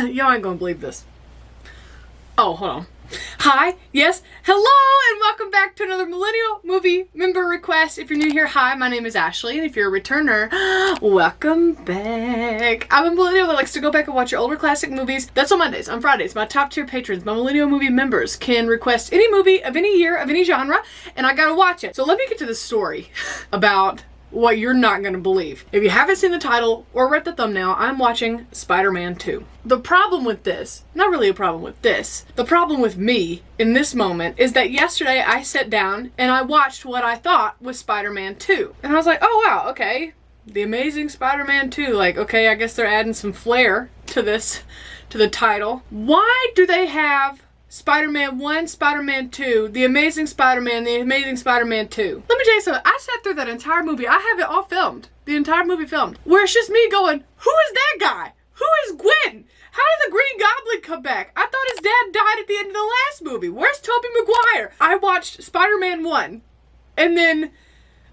Y'all ain't gonna believe this. Oh, hold on. Hi, yes, hello, and welcome back to another Millennial Movie Member Request. If you're new here, hi, my name is Ashley, and if you're a returner, welcome back. I'm a millennial that likes to go back and watch your older classic movies. That's on Mondays. On Fridays, my top tier patrons, my Millennial Movie members, can request any movie of any year, of any genre, and I gotta watch it. So let me get to the story about what you're not gonna believe. If you haven't seen the title or read the thumbnail, I'm watching Spider-Man 2. The problem with this, not really a problem with this, the problem with me in this moment is that yesterday I sat down and I watched what I thought was Spider-Man 2. And I was like, oh wow, okay. The Amazing Spider-Man 2, like, okay, I guess they're adding some flair to this, to the title. Why do they have Spider-Man 1, Spider-Man 2, The Amazing Spider-Man, The Amazing Spider-Man 2. Let me tell you something. I sat through that entire movie. I have it all filmed. The entire movie filmed. Where it's just me going, who is that guy? Who is Gwen? How did the Green Goblin come back? I thought his dad died at the end of the last movie. Where's Tobey Maguire? I watched Spider-Man 1 and then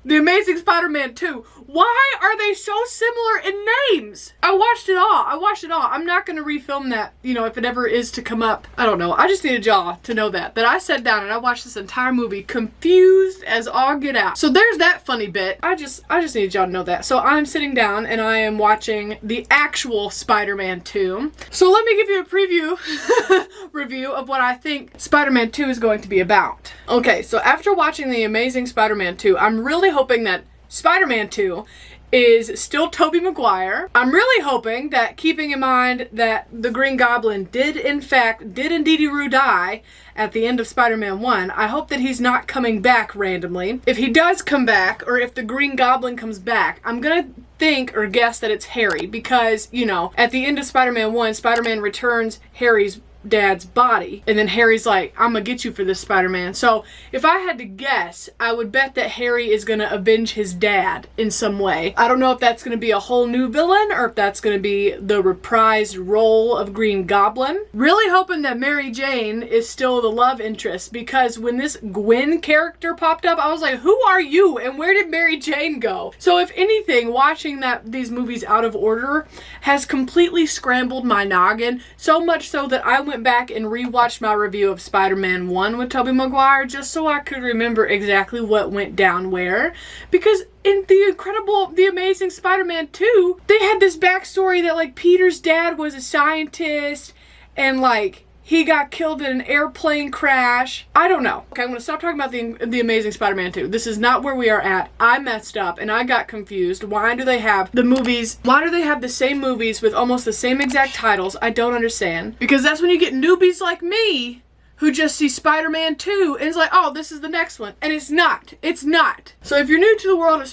The Amazing Spider-Man 2. Why are they so similar in names? I watched it all. I'm not going to refilm that, you know, if it ever is to come up. I don't know. I just needed y'all to know that I sat down and I watched this entire movie confused as all get out. So there's that funny bit. I just needed y'all to know that. So I'm sitting down and I am watching the actual Spider-Man 2. So let me give you a preview review of what I think Spider-Man 2 is going to be about. Okay, so after watching The Amazing Spider-Man 2, I'm really hoping that Spider-Man 2 is still Tobey Maguire. I'm really hoping that, keeping in mind that the Green Goblin did indeed die at the end of Spider-Man 1, I hope that he's not coming back randomly. If he does come back, or if the Green Goblin comes back, I'm gonna think or guess that it's Harry, because, you know, at the end of Spider-Man 1, Spider-Man returns Harry's dad's body, and then Harry's like, I'm gonna get you for this, Spider-Man. So if I had to guess, I would bet that Harry is gonna avenge his dad in some way. I don't know if that's gonna be a whole new villain or if that's gonna be the reprised role of Green Goblin. Really hoping that Mary Jane is still the love interest, because when this Gwen character popped up, I was like, who are you and where did Mary Jane go? So if anything, watching these movies out of order has completely scrambled my noggin, so much so that I went back and rewatched my review of Spider-Man 1 with Tobey Maguire just so I could remember exactly what went down where. Because in The Amazing Spider-Man 2, they had this backstory that, like, Peter's dad was a scientist and, like, he got killed in an airplane crash. I don't know. Okay, I'm gonna stop talking about the Amazing Spider-Man 2. This is not where we are at. I messed up and I got confused. Why do they have the same movies with almost the same exact titles? I don't understand. Because that's when you get newbies like me who just see Spider-Man 2 and it's like, oh, this is the next one. And it's not. It's not. So if you're new to the world of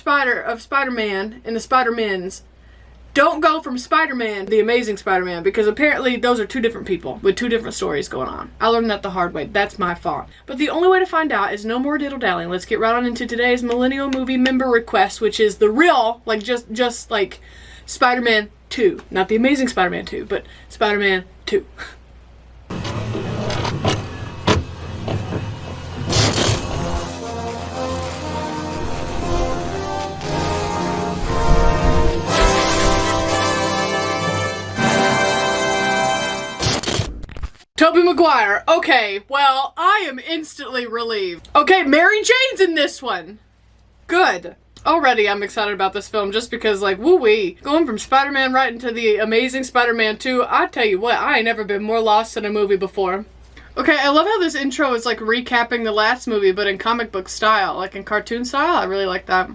Spider-Man and the Spider-Mans, don't go from Spider-Man, The Amazing Spider-Man, because apparently those are two different people with two different stories going on. I learned that the hard way. That's my fault. But the only way to find out is no more diddle-dallying. Let's get right on into today's Millennial Movie Member Request, which is the real, like, just like Spider-Man 2. Not The Amazing Spider-Man 2, but Spider-Man 2. Tobey Maguire. Okay, well, I am instantly relieved. Okay, Mary Jane's in this one. Good. Already I'm excited about this film just because, like, woo-wee. Going from Spider-Man right into The Amazing Spider-Man 2, I tell you what, I ain't never been more lost in a movie before. Okay, I love how this intro is, like, recapping the last movie, but in comic book style, like in cartoon style. I really like that.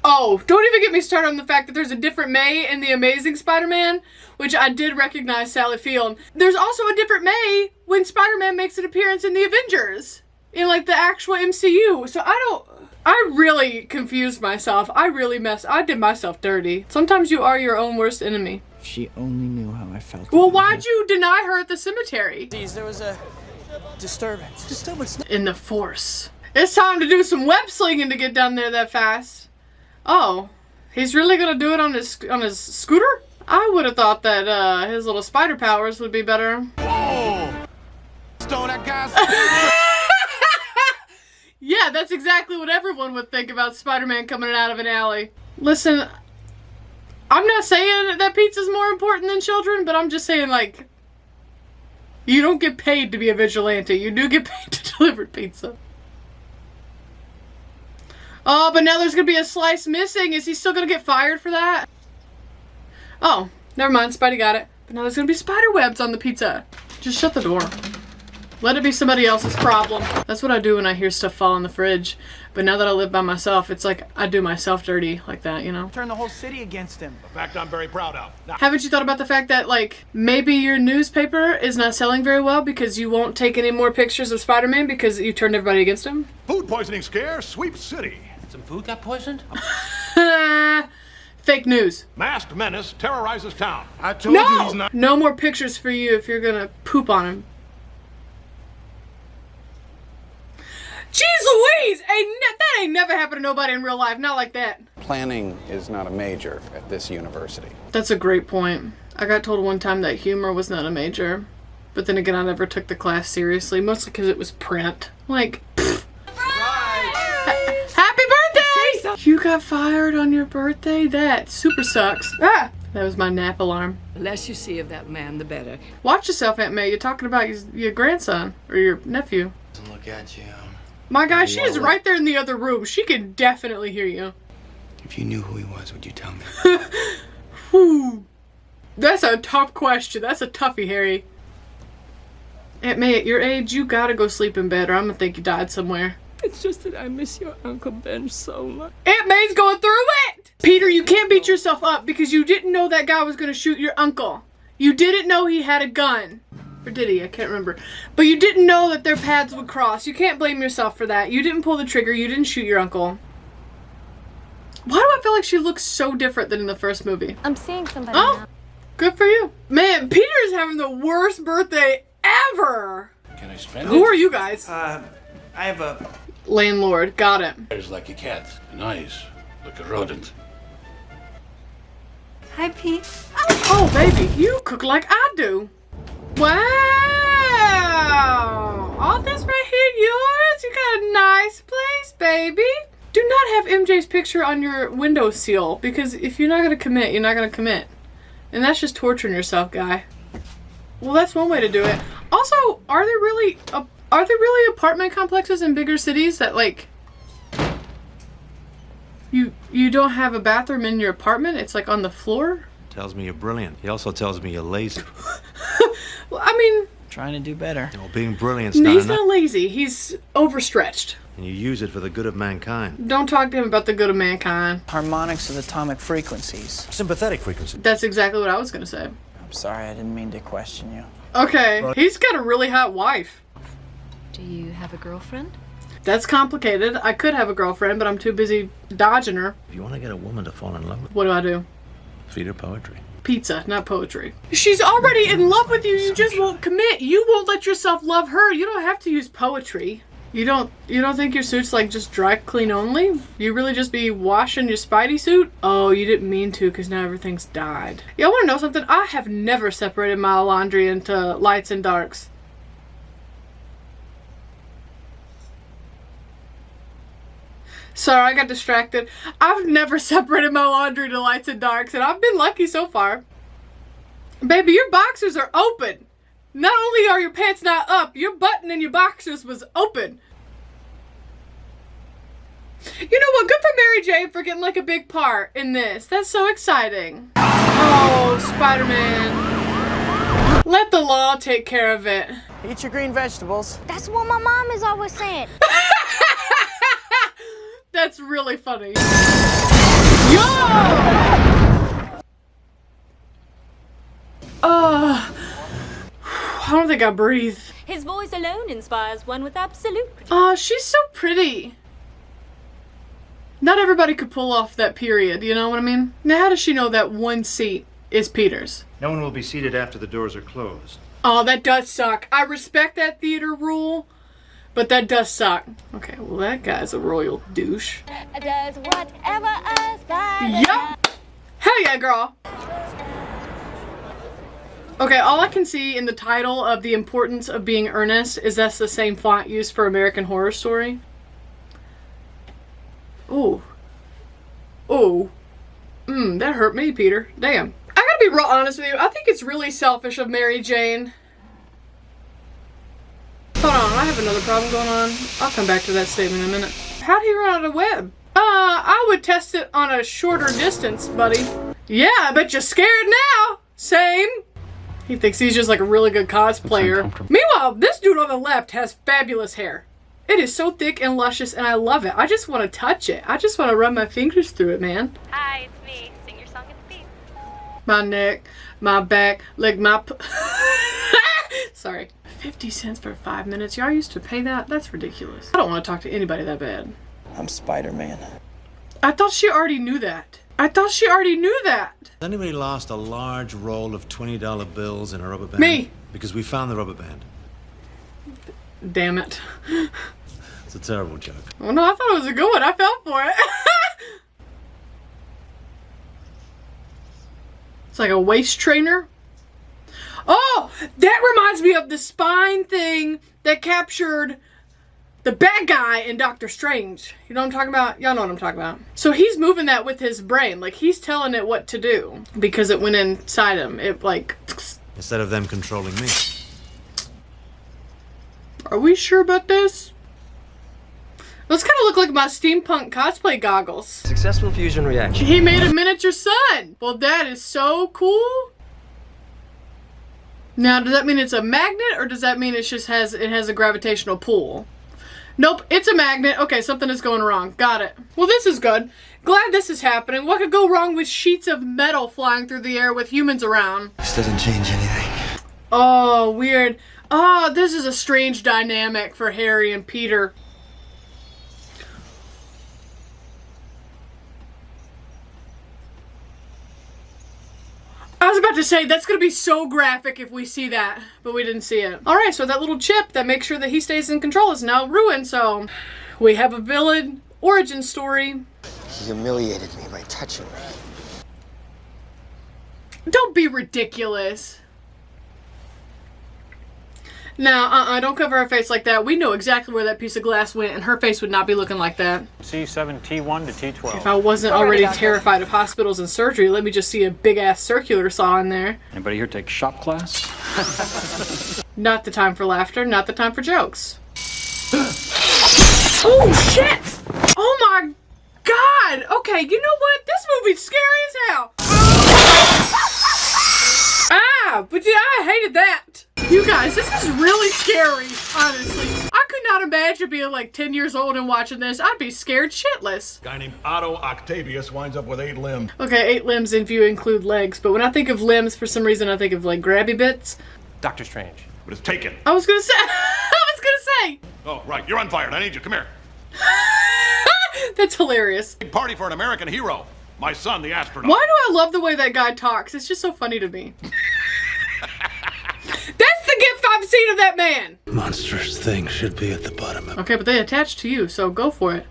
Oh, don't even get me started on the fact that there's a different May in The Amazing Spider-Man, which I did recognize Sally Field. There's also a different May when Spider-Man makes an appearance in The Avengers, in, like, the actual MCU. So I really confused myself. I did myself dirty. Sometimes you are your own worst enemy. If she only knew how I felt. Well, why'd you deny her at the cemetery? There was a disturbance. In the Force. It's time to do some web slinging to get down there that fast. Oh, he's really gonna do it on his scooter? I would have thought that his little spider powers would be better. Whoa! Stone that guy's. Yeah, that's exactly what everyone would think about Spider-Man coming out of an alley. Listen, I'm not saying that pizza's more important than children, but I'm just saying, like, you don't get paid to be a vigilante. You do get paid to deliver pizza. Oh, but now there's gonna be a slice missing. Is he still gonna get fired for that? Oh, never mind. Spidey got it. But now there's gonna be spider webs on the pizza. Just shut the door. Let it be somebody else's problem. That's what I do when I hear stuff fall in the fridge. But now that I live by myself, it's like I do myself dirty like that, you know? Turn the whole city against him. A fact I'm very proud of. Now, Haven't you thought about the fact that, like, maybe your newspaper is not selling very well because you won't take any more pictures of Spider-Man because you turned everybody against him? food poisoning scare sweeps city. Some food got poisoned? Fake news. Masked menace terrorizes town. I told you he's No! not. No more pictures for you if you're gonna poop on him. Jeez Louise! That ain't never happened to nobody in real life. Not like that. Planning is not a major at this university. That's a great point. I got told one time that humor was not a major. But then again, I never took the class seriously. Mostly because it was print. Like, pfft. Happy birthday! You got fired on your birthday? That super sucks. Ah! That was my nap alarm. The less you see of that man, the better. Watch yourself, Aunt May. You're talking about your grandson. Or your nephew. Look at you. My God, she is right there in the other room. She can definitely hear you. If you knew who he was, would you tell me? Whew. That's a tough question. That's a toughie, Harry. Aunt May, at your age, you gotta go sleep in bed or I'm gonna think you died somewhere. It's just that I miss your Uncle Ben so much. Aunt May's going through it! Peter, you can't beat yourself up because you didn't know that guy was gonna shoot your uncle. You didn't know he had a gun. Or did he? I can't remember. But you didn't know that their paths would cross. You can't blame yourself for that. You didn't pull the trigger. You didn't shoot your uncle. Why do I feel like she looks so different than in the first movie? I'm seeing somebody Oh, now. good for you. Man, Peter's having the worst birthday ever. Can I spend Who it? are you guys? I have a... Landlord. Got it. It's like a cat, an eyes, like a rodent. Hi, Pete. Oh, baby, you cook like I do. Wow. All this right here yours? You got a nice place, baby. Do not have MJ's picture on your windowsill because if you're not going to commit, you're not going to commit. And that's just torturing yourself, guy. Well, that's one way to do it. Also, are there really apartment complexes in bigger cities that, like, you don't have a bathroom in your apartment? It's like on the floor? Tells me you're brilliant. He also tells me you're lazy. Well, I mean, Trying to do better. You know, being brilliant's not he's enough, not lazy. He's overstretched. and you use it for the good of mankind. Don't talk to him about the good of mankind. Harmonics of atomic frequencies. Sympathetic frequency. That's exactly what I was going to say. I'm sorry, I didn't mean to question you. Okay, he's got a really hot wife. Do you have a girlfriend? That's complicated. I could have a girlfriend, but I'm too busy dodging her. If you want to get a woman to fall in love with, What do I do? feed her poetry. Pizza, not poetry. She's already in love with you. You just won't commit. You won't let yourself love her. You don't have to use poetry. You don't think your suit's like just dry clean only? You really just be washing your Spidey suit? Oh, you didn't mean to because now everything's dyed. Y'all want to know something? I have never separated my laundry into lights and darks. Sorry, I got distracted. I've never separated my laundry to lights and darks, and I've been lucky so far. Baby, your boxers are open. Not only are your pants not up, your button in your boxers was open. You know what? Good for Mary Jane for getting like a big part in this. That's so exciting. Oh, Spider-Man. Let the law take care of it. Eat your green vegetables. That's what my mom is always saying. That's really funny. Yo! I don't think I breathe. His voice alone inspires one with absolute. Oh, she's so pretty. Not everybody could pull off that period, you know what I mean? Now, how does she know that one seat is Peter's? No one will be seated after the doors are closed. Oh, that does suck. I respect that theater rule, but that does suck. Okay, well, that guy's a royal douche. Does whatever a spider Yup! Hell yeah, girl! Okay, all I can see in the title of The Importance of Being Earnest is that's the same font used for American Horror Story. Ooh. Ooh. That hurt me, Peter. Damn. I gotta be real honest with you. I think it's really selfish of Mary Jane. Hold on, I have another problem going on. I'll come back to that statement in a minute. How'd he run out of web? I would test it on a shorter distance, buddy. Yeah, I bet you're scared now. Same. He thinks he's just like a really good cosplayer. Meanwhile, this dude on the left has fabulous hair. It is so thick and luscious, and I love it. I just want to touch it. I just want to run my fingers through it, man. Hi, it's me. Sing your song at the beat. My neck, my back, like my Sorry. 50 cents for 5 minutes. Y'all used to pay that? That's ridiculous. I don't want to talk to anybody that bad. I'm Spider-Man. I thought she already knew that. Has Anybody lost a large roll of $20 bills in a rubber band? Me. Because we found the rubber band. Damn it. It's a terrible joke. Oh no, I thought it was a good one. I fell for it. It's like a waist trainer. Oh, that reminds me of the spine thing that captured the bad guy in Doctor Strange. You know what I'm talking about? Y'all know what I'm talking about. So he's moving that with his brain. Like, he's telling it what to do because it went inside him. It like... Instead of them controlling me. Are we sure about this? Those kind of look like my steampunk cosplay goggles. Successful fusion reaction. He made a miniature sun. Well, that is so cool. Now, does that mean it's a magnet, or does that mean it has a gravitational pull? Nope, it's a magnet. Okay, something is going wrong. Got it. Well, this is good. Glad this is happening. What could go wrong with sheets of metal flying through the air with humans around? This doesn't change anything. Oh, weird. Oh, this is a strange dynamic for Harry and Peter. I was about to say, that's going to be so graphic if we see that, but we didn't see it. Alright, so that little chip that makes sure that he stays in control is now ruined, so we have a villain origin story. He humiliated me by touching me. Don't be ridiculous. No, don't cover her face like that. We know exactly where that piece of glass went, and her face would not be looking like that. C7T1 to T12. If I wasn't already terrified of hospitals and surgery, let me just see a big-ass circular saw in there. Anybody here take shop class? Not the time for laughter, not the time for jokes. Oh, shit! Oh my god! Okay, you know what? This movie's scary as hell. Ah, but yeah, I hated that. You guys, this is really scary, honestly. I could not imagine being like 10 years old and watching this. I'd be scared shitless. A guy named Otto Octavius winds up with 8 limbs. Okay, 8 limbs if you include legs, but when I think of limbs, for some reason I think of like grabby bits. Doctor Strange. But it's taken. I was gonna say, Oh, right. You're unfired. I need you. Come here. That's hilarious. Big party for an American hero. My son, the astronaut. Why do I love the way that guy talks? It's just so funny to me. That's the gift I've seen of that man! Monstrous thing should be at the bottom of... Okay, but they attach to you, so go for it.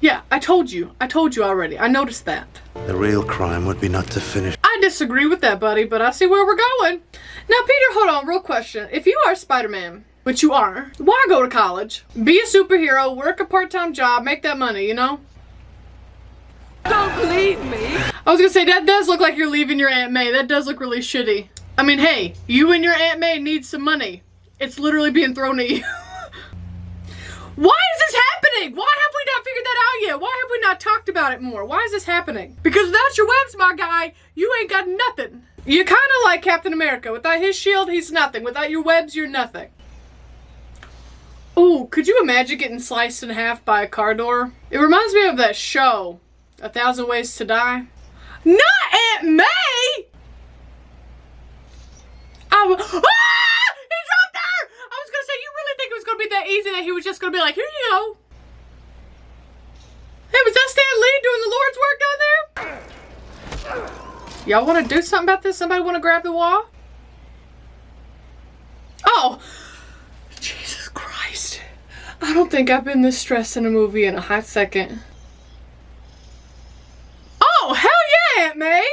Yeah, I told you. I told you already. I noticed that. The real crime would be not to finish. I disagree with that, buddy, but I see where we're going. Now, Peter, hold on, real question. If you are Spider-Man, which you are, why go to college? Be a superhero, work a part-time job, make that money, you know? Don't leave me. I was gonna say, that does look like you're leaving your Aunt May. That does look really shitty. I mean, hey, you and your Aunt May need some money. It's literally being thrown at you. Why is this happening? Why have we not figured that out yet? Why have we not talked about it more? Why is this happening? Because without your webs, my guy, you ain't got nothing. You're kind of like Captain America. Without his shield, he's nothing. Without your webs, you're nothing. Ooh, could you imagine getting sliced in half by a car door? It reminds me of that show, 1,000 Ways to Die. Not Aunt May! He dropped her! I was gonna say, you really think it was gonna be that easy that he was just gonna be like, here you go. Hey, was that Stan Lee doing the Lord's work down there? Y'all wanna do something about this? Somebody wanna grab the wall? Oh! Jesus Christ. I don't think I've been this stressed in a movie in a hot second. Oh, hell yeah, Aunt May!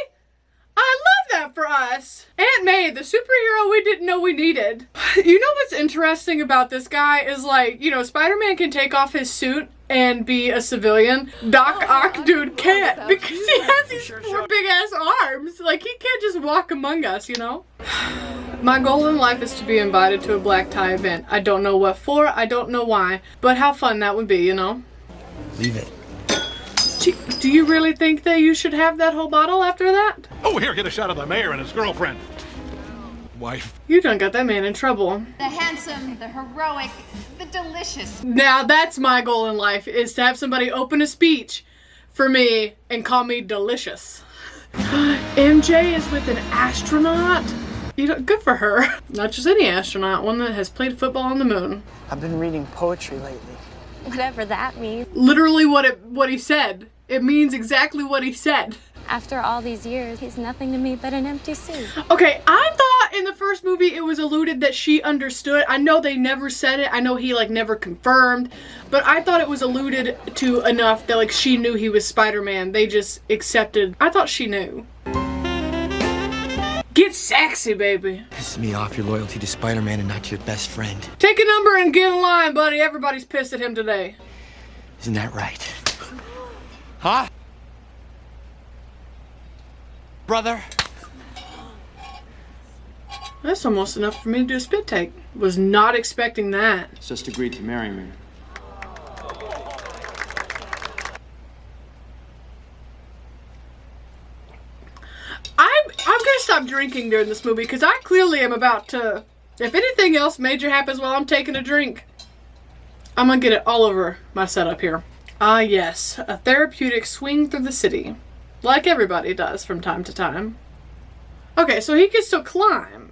I love that for us. Aunt May, the superhero we didn't know we needed. You know what's interesting about this guy is, like, you know, Spider-Man can take off his suit and be a civilian. Doc Ock dude can't because he has these 4 big ass arms. Like, he can't just walk among us, you know? My goal in life is to be invited to a black tie event. I don't know what for, I don't know why, but how fun that would be, you know? Leave it. Do you really think that you should have that whole bottle after that? Oh, here, get a shot of the mayor and his girlfriend. Wife. You done got that man in trouble. The handsome, the heroic, the delicious. Now that's my goal in life, is to have somebody open a speech for me and call me delicious. MJ is with an astronaut? You know, good for her. Not just any astronaut, one that has played football on the moon. I've been reading poetry lately. Whatever that means. Literally what he said. It means exactly what he said. After all these years, he's nothing to me but an empty suit. Okay, I thought in the first movie it was alluded that she understood. I know they never said it. I know he like never confirmed, but I thought it was alluded to enough that like she knew he was Spider-Man. They just accepted. I thought she knew. Get sexy, baby. Pisses me off your loyalty to Spider-Man and not to your best friend. Take a number and get in line, buddy. Everybody's pissed at him today. Isn't that right? Huh? Brother? That's almost enough for me to do a spit take. Was not expecting that. Just agreed to marry me. I'm gonna stop drinking during this movie because I clearly am about to. If anything else major happens while I'm taking a drink, I'm gonna get it all over my setup here. Ah, yes, a therapeutic swing through the city, like everybody does from time to time. Okay, so he can still climb.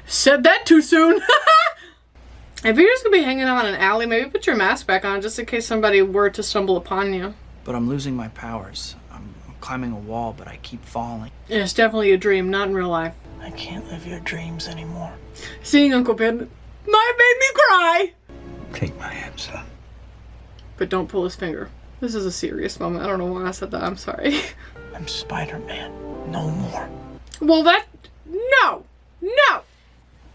Said that too soon. If you're just gonna be hanging out in an alley, maybe put your mask back on just in case somebody were to stumble upon you. But I'm losing my powers. I'm climbing a wall, but I keep falling. Yeah, it's definitely a dream, not in real life. I can't live your dreams anymore. Seeing Uncle Ben might make me cry. Take my hand, son. But don't pull his finger. This is a serious moment. I don't know why I said that. I'm sorry. I'm Spider-Man. No more. Well,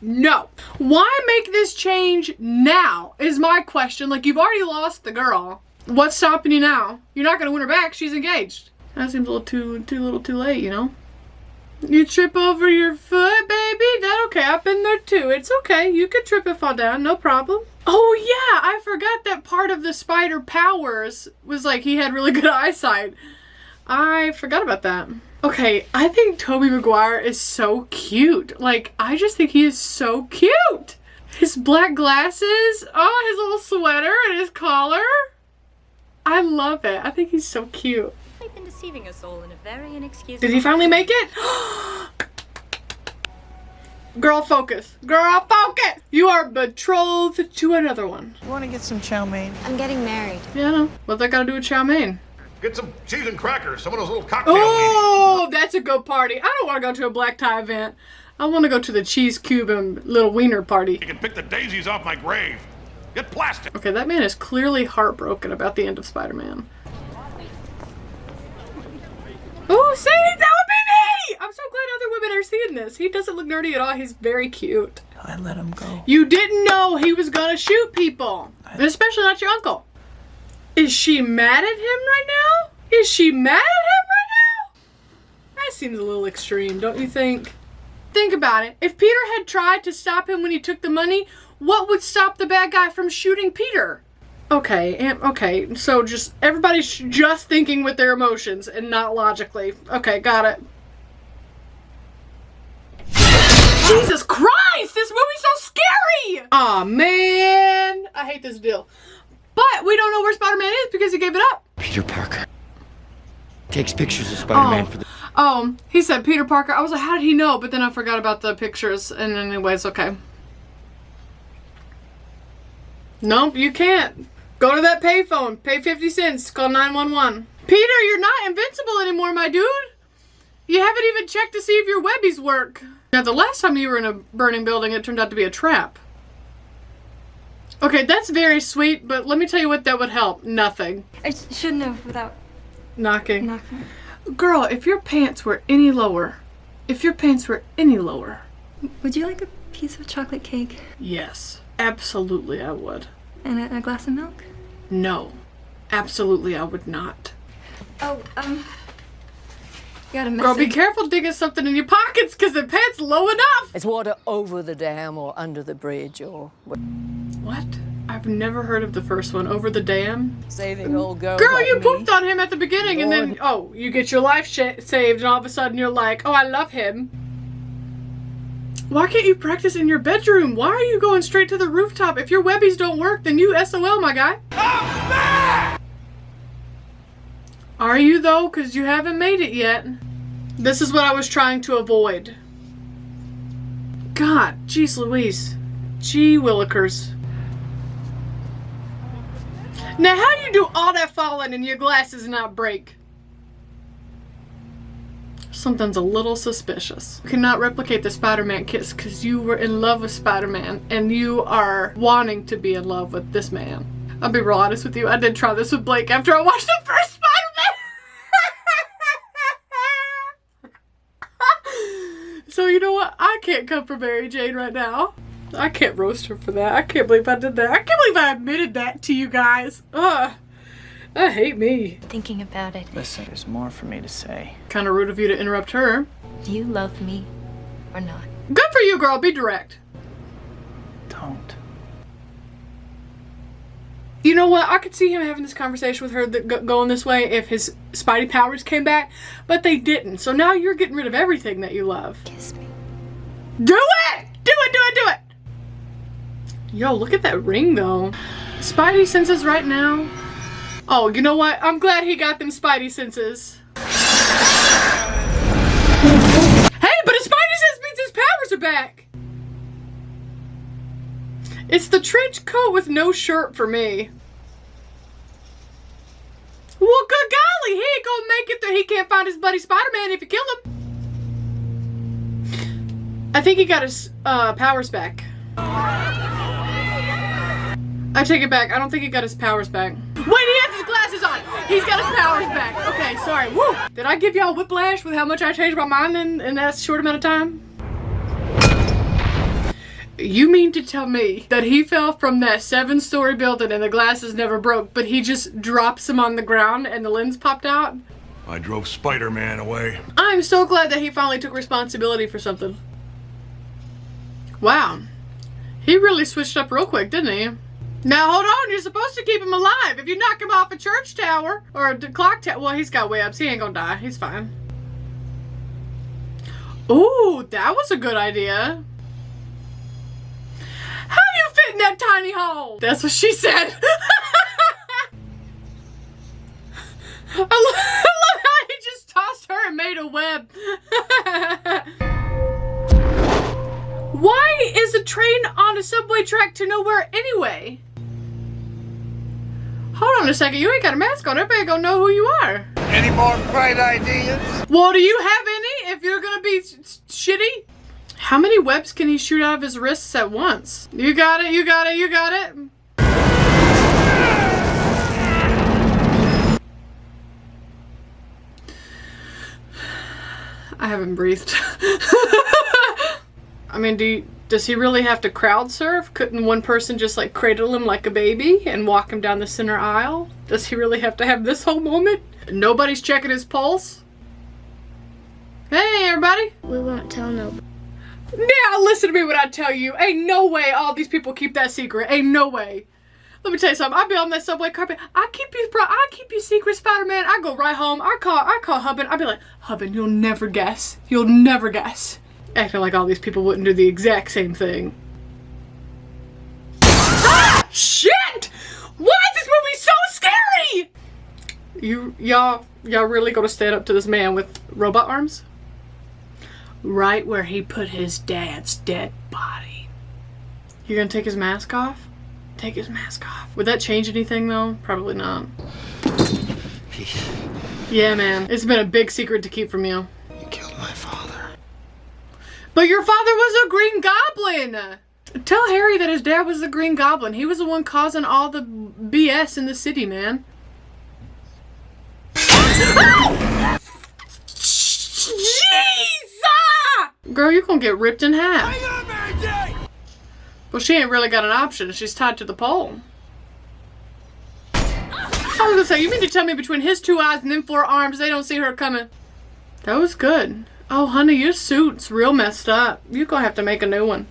no. Why make this change now is my question. Like, you've already lost the girl. What's stopping you now? You're not going to win her back. She's engaged. That seems a little too late, you know? You trip over your foot, baby? That okay. I've been there too. It's okay. You can trip and fall down. No problem. Oh, yeah. I forgot that part of the spider powers was like he had really good eyesight. I forgot about that. Okay, I think Tobey Maguire is so cute. Like, I just think he is so cute. His black glasses. Oh, his little sweater and his collar. I love it. I think he's so cute. I've been deceiving us all in a very inexcusable. Did he finally make it? Girl, focus. Girl, focus. You are betrothed to another one. You want to get some chow mein? I'm getting married. Yeah, I know. What's that got to do with chow mein? Get some cheese and crackers, some of those little cocktail Oh, that's a good party. I don't want to go to a black tie event. I want to go to the cheese cube and little wiener party. You can pick the daisies off my grave. Get plastic. Okay, that man is clearly heartbroken about the end of Spider-Man. Oh, see? That would be me! I'm so glad other women are seeing this. He doesn't look nerdy at all. He's very cute. I let him go. You didn't know he was gonna shoot people. Especially not your uncle. Is she mad at him right now? Is she mad at him right now? That seems a little extreme, don't you think? Think about it. If Peter had tried to stop him when he took the money, what would stop the bad guy from shooting Peter? Okay, so just everybody's just thinking with their emotions and not logically. Okay, got it. Jesus Christ, this movie's so scary! Aw, man, I hate this deal. But we don't know where Spider-Man is because he gave it up. Peter Parker takes pictures of Spider-Man for the... Oh, he said Peter Parker. I was like, how did he know? But then I forgot about the pictures. And anyways, okay. Nope, you can't. Go to that payphone. Pay 50 cents. Call 911. Peter, you're not invincible anymore, my dude. You haven't even checked to see if your webbies work. Now, the last time you were in a burning building, it turned out to be a trap. Okay, that's very sweet, but let me tell you what that would help. Nothing. I shouldn't have without knocking. Girl, if your pants were any lower, would you like a piece of chocolate cake? Yes, absolutely I would. And a glass of milk? No. Absolutely, I would not. Oh, got a message. Girl, be careful digging something in your pockets because the pant's low enough. It's water over the dam or under the bridge or... What? I've never heard of the first one. Over the dam? Saving old girls Girl, like you me. pooped on him at the beginning and then, oh, you get your life saved and all of a sudden you're like, oh, I love him. Why can't you practice in your bedroom? Why are you going straight to the rooftop? If your webbies don't work, then you SOL, my guy. Are you though? Because you haven't made it yet. This is what I was trying to avoid. God, jeez Louise. Gee willikers. Now how do you do all that falling and your glasses not break? Something's a little suspicious. You cannot replicate the Spider-Man kiss because you were in love with Spider-Man and you are wanting to be in love with this man. I'll be real honest with you. I did try this with Blake after I watched the first Spider-Man. So you know what? I can't come for Mary Jane right now. I can't roast her for that. I can't believe I did that. I can't believe I admitted that to you guys. Ugh. I hate me. Thinking about it. Listen, there's more for me to say. Kind of rude of you to interrupt her. Do you love me or not? Good for you, girl. Be direct. Don't. You know what? I could see him having this conversation with her going this way if his Spidey powers came back, but they didn't. So now you're getting rid of everything that you love. Kiss me. Do it! Do it, do it, do it! Yo, look at that ring, though. Spidey senses right now. Oh, you know what? I'm glad he got them Spidey senses. Hey, but his Spidey sense means his powers are back. It's the trench coat with no shirt for me. Well, good golly, he ain't gonna make it there. He can't find his buddy Spider-Man if you kill him. I think he got his powers back. I take it back. I don't think he got his powers back. Wait, he has his glasses on. He's got his powers back. Okay, sorry. Woo! Did I give y'all whiplash with how much I changed my mind in that short amount of time? You mean to tell me that he fell from that 7-story building and the glasses never broke, but he just drops them on the ground and the lens popped out? I drove Spider-Man away. I'm so glad that he finally took responsibility for something. Wow. He really switched up real quick, didn't he? Now hold on, you're supposed to keep him alive. If you knock him off a church tower or a clock tower, well, he's got webs. He ain't gonna die. He's fine. Ooh, that was a good idea. How you fit in that tiny hole? That's what she said. I love how he just tossed her and made a web. Why is a train on a subway track to nowhere anyway? Hold on a second, you ain't got a mask on. Everybody gonna know who you are. Any more bright ideas? Well, do you have any if you're gonna be shitty? How many webs can he shoot out of his wrists at once? You got it, you got it, you got it. I haven't breathed. I mean, does he really have to crowd surf? Couldn't one person just like cradle him like a baby and walk him down the center aisle? Does he really have to have this whole moment? Nobody's checking his pulse? Hey, everybody. We won't tell nobody. Now listen to me when I tell you. Ain't no way all these people keep that secret. Ain't no way. Let me tell you something. I be on that subway carpet. I keep you secret, Spider-Man. I go right home. I call Hubbin. I be like, Hubbin, you'll never guess. You'll never guess. Acting like all these people wouldn't do the exact same thing. Ah! Shit! Why is this movie so scary? Y'all really gonna stand up to this man with robot arms? Right where he put his dad's dead body. You're gonna take his mask off? Take his mask off. Would that change anything though? Probably not. Yeah, man. It's been a big secret to keep from you. You killed my father. But your father was a Green Goblin! Tell Harry that his dad was the Green Goblin. He was the one causing all the BS in the city, man. Oh! Jesus! Girl, you're gonna get ripped in half. Well, she ain't really got an option. She's tied to the pole. I was gonna say, you mean to tell me between his 2 eyes and them 4 arms, they don't see her coming? That was good. Oh, honey, your suit's real messed up. You're gonna have to make a new one.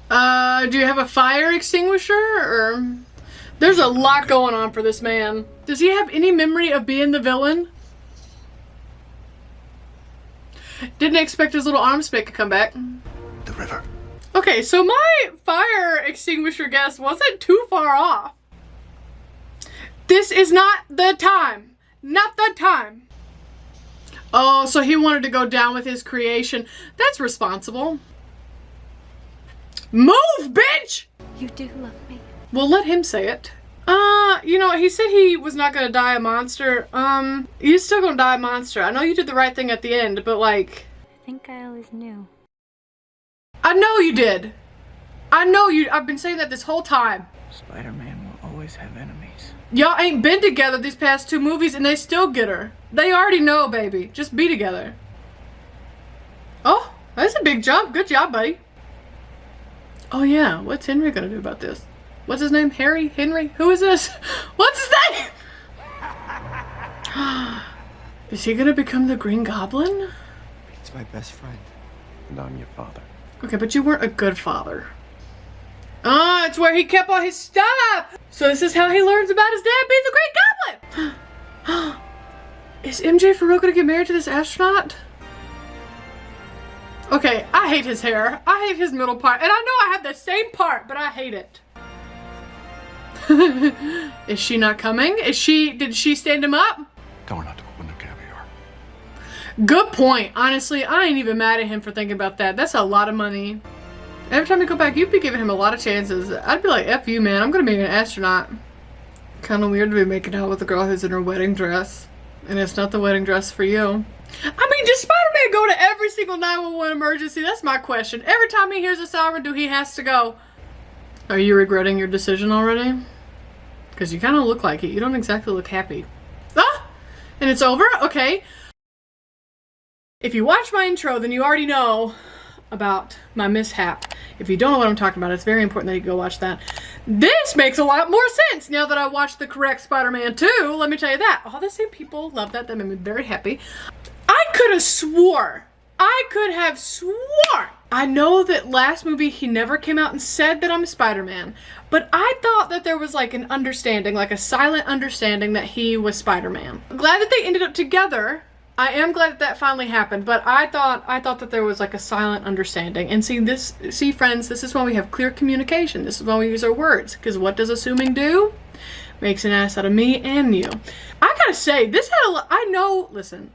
Do you have a fire extinguisher, or... There's a lot going on for this man. Does he have any memory of being the villain? Didn't expect his little arm spigot to come back. The river. Okay, so my fire extinguisher guess wasn't too far off. This is not the time. Not the time. Oh, so he wanted to go down with his creation. That's responsible. Move, bitch! You do love me. Well, let him say it. You know, he said he was not gonna die a monster. You're still gonna die a monster. I know you did the right thing at the end, but like... I think I always knew. I know you did. I know you... I've been saying that this whole time. Spider-Man will always have enemies. Y'all ain't been together these past 2 movies and they still get her. They already know, baby. Just be together. Oh, that's a big jump. Good job, buddy. Oh yeah, what's Henry gonna do about this? What's his name? Harry? Henry? Who is this? What's his name? Is he gonna become the Green Goblin? It's my best friend. And I'm your father. Okay, but you weren't a good father. Ah, it's where he kept all his stuff! So this is how he learns about his dad being the Green Goblin! Is MJ for real gonna get married to this astronaut? Okay, I hate his hair. I hate his middle part. And I know I have the same part, but I hate it. Is she not coming? Did she stand him up? Tell her not to open the caviar. Good point. Honestly, I ain't even mad at him for thinking about that. That's a lot of money. Every time you go back, you'd be giving him a lot of chances. I'd be like, F you, man. I'm gonna be an astronaut. Kind of weird to be making out with a girl who's in her wedding dress. And it's not the wedding dress for you. I mean, does Spider-Man go to every single 911 emergency? That's my question. Every time he hears a siren, he has to go? Are you regretting your decision already? Because you kind of look like it. You don't exactly look happy. Ah! And it's over? Okay. If you watch my intro, then you already know about my mishap. If you don't know what I'm talking about, it's very important that you go watch that. This makes a lot more sense now that I watched the correct Spider-Man 2. Let me tell you that. All the same people love that. That made me very happy. I could have swore. I know that last movie he never came out and said that I'm Spider-Man, but I thought that there was like an understanding, like a silent understanding that he was Spider-Man. Glad that they ended up together. I am glad that that finally happened, but I thought that there was like a silent understanding. And see friends, this is when we have clear communication. This is when we use our words, because what does assuming do? Makes an ass out of me and you. I gotta say, this had a lot, listen,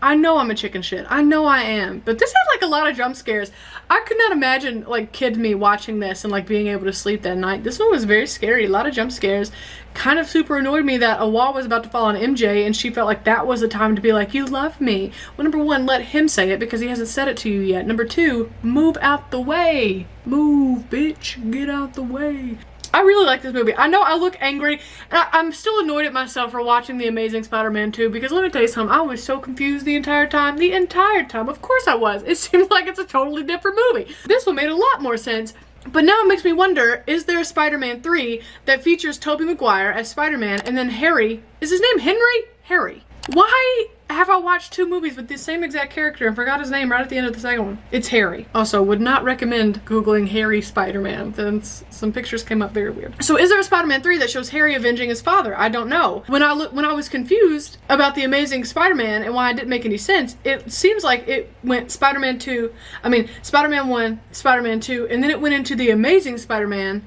I know I'm a chicken shit. I know I am. But this had like a lot of jump scares. I could not imagine like kid me watching this and like being able to sleep that night. This one was very scary. A lot of jump scares. Kind of super annoyed me that a wall was about to fall on MJ and she felt like that was the time to be like, you love me. Well, number one, let him say it because he hasn't said it to you yet. Number two, move out the way. Move, bitch. Get out the way. I really like this movie. I know I look angry, and I'm still annoyed at myself for watching The Amazing Spider-Man 2, because let me tell you something, I was so confused the entire time. The entire time. Of course I was. It seemed like it's a totally different movie. This one made a lot more sense, but now it makes me wonder, is there a Spider-Man 3 that features Tobey Maguire as Spider-Man, and then Harry, is his name Henry? Harry. Why have I watched 2 movies with the same exact character and forgot his name right at the end of the second one? It's Harry. Also, would not recommend Googling Harry Spider-Man. Then some pictures came up very weird. So is there a Spider-Man 3 that shows Harry avenging his father? I don't know. When I was confused about The Amazing Spider-Man and why it didn't make any sense, it seems like it went Spider-Man 1, Spider-Man 2, and then it went into The Amazing Spider-Man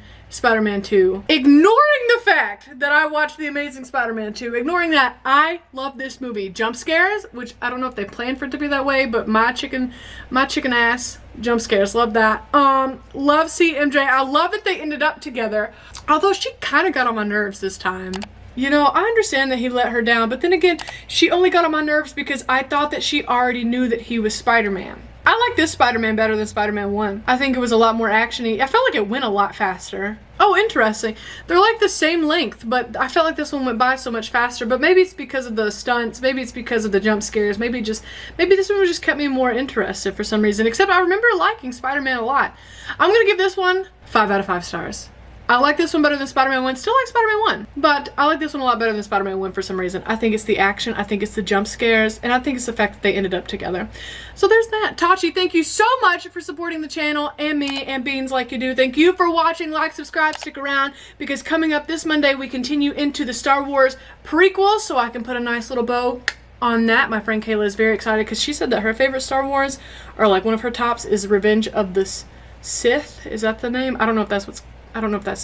2. Ignoring the fact that I watched The Amazing Spider-Man 2, ignoring that, I love this movie. Jump scares, which I don't know if they planned for it to be that way, but my chicken ass jump scares, love that. Love CMJ. I love that they ended up together, although she kind of got on my nerves this time. You know, I understand that he let her down, but then again, she only got on my nerves because I thought that she already knew that he was Spider-Man. I like this Spider-Man better than Spider-Man 1. I think it was a lot more action-y. I felt like it went a lot faster. Oh, interesting. They're like the same length, but I felt like this one went by so much faster. But maybe it's because of the stunts. Maybe it's because of the jump scares. Maybe this one just kept me more interested for some reason. Except I remember liking Spider-Man a lot. I'm going to give this one 5 out of 5 stars. I like this one better than Spider-Man 1. Still like Spider-Man 1, but I like this one a lot better than Spider-Man 1 for some reason. I think it's the action, I think it's the jump scares, and I think it's the fact that they ended up together. So there's that. Tachi, thank you so much for supporting the channel and me and Beans like you do. Thank you for watching. Like, subscribe, stick around, because coming up this Monday, we continue into the Star Wars prequel, so I can put a nice little bow on that. My friend Kayla is very excited because she said that her favorite Star Wars, or like one of her tops, is Revenge of the Sith. Is that the name? I don't know if that's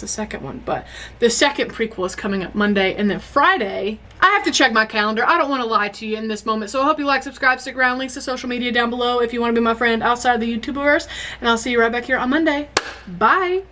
the second one, but the second prequel is coming up Monday. And then Friday, I have to check my calendar. I don't want to lie to you in this moment. So I hope you like, subscribe, stick around. Links to social media down below if you want to be my friend outside of the YouTuberverse. And I'll see you right back here on Monday. Bye.